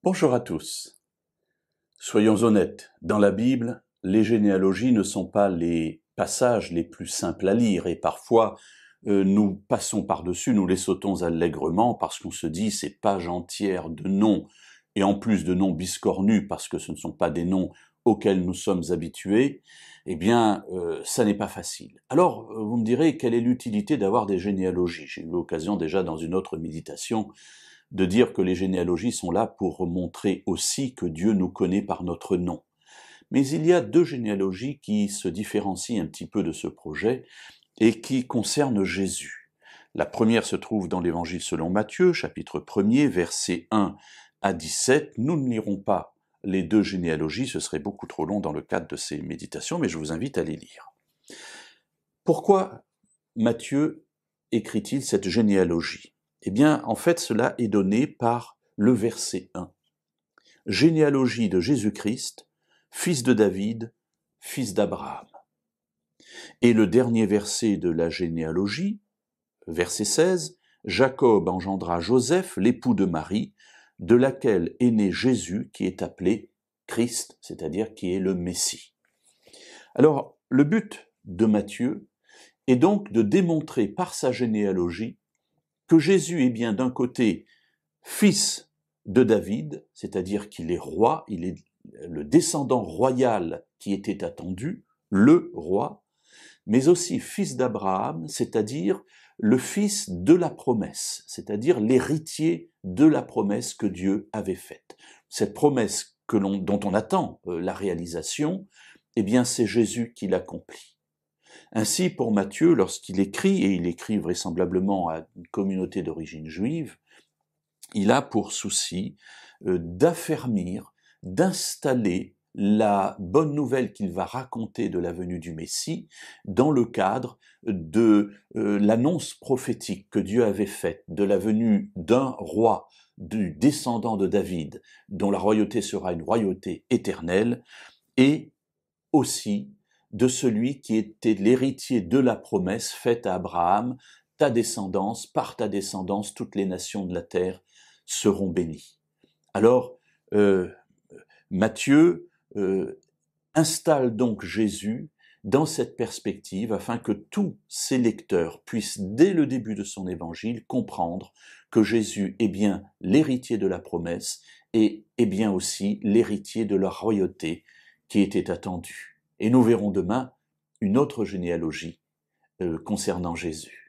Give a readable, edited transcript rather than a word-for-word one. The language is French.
Bonjour à tous. Soyons honnêtes, dans la Bible, les généalogies ne sont pas les passages les plus simples à lire et parfois nous passons par-dessus, nous les sautons allègrement parce qu'on se dit ces pages entières de noms et en plus de noms biscornus parce que ce ne sont pas des noms auxquels nous sommes habitués, ça n'est pas facile. Alors, vous me direz, quelle est l'utilité d'avoir des généalogies? J'ai eu l'occasion déjà dans une autre méditation de dire que les généalogies sont là pour montrer aussi que Dieu nous connaît par notre nom. Mais il y a deux généalogies qui se différencient un petit peu de ce projet et qui concernent Jésus. La première se trouve dans l'Évangile selon Matthieu, chapitre 1er, versets 1 à 17. Nous ne lirons pas les deux généalogies, ce serait beaucoup trop long dans le cadre de ces méditations, mais je vous invite à les lire. Pourquoi Matthieu écrit-il cette généalogie? Eh bien, en fait, cela est donné par le verset 1. Généalogie de Jésus-Christ, fils de David, fils d'Abraham. Et le dernier verset de la généalogie, verset 16, Jacob engendra Joseph, l'époux de Marie, de laquelle est né Jésus, qui est appelé Christ, c'est-à-dire qui est le Messie. Alors, le but de Matthieu est donc de démontrer par sa généalogie que Jésus est bien d'un côté fils de David, c'est-à-dire qu'il est roi, il est le descendant royal qui était attendu, le roi, mais aussi fils d'Abraham, c'est-à-dire le fils de la promesse, c'est-à-dire l'héritier de la promesse que Dieu avait faite. Cette promesse dont on attend la réalisation, eh bien c'est Jésus qui l'accomplit. Ainsi, pour Matthieu, lorsqu'il écrit, et il écrit vraisemblablement à une communauté d'origine juive, il a pour souci d'affermir, d'installer la bonne nouvelle qu'il va raconter de la venue du Messie dans le cadre de l'annonce prophétique que Dieu avait faite de la venue d'un roi, du descendant de David, dont la royauté sera une royauté éternelle, et aussi de celui qui était l'héritier de la promesse faite à Abraham, ta descendance, par ta descendance, toutes les nations de la terre seront bénies. Alors, Matthieu installe donc Jésus dans cette perspective afin que tous ses lecteurs puissent, dès le début de son évangile, comprendre que Jésus est bien l'héritier de la promesse et est bien aussi l'héritier de la royauté qui était attendue. Et nous verrons demain une autre généalogie concernant Jésus.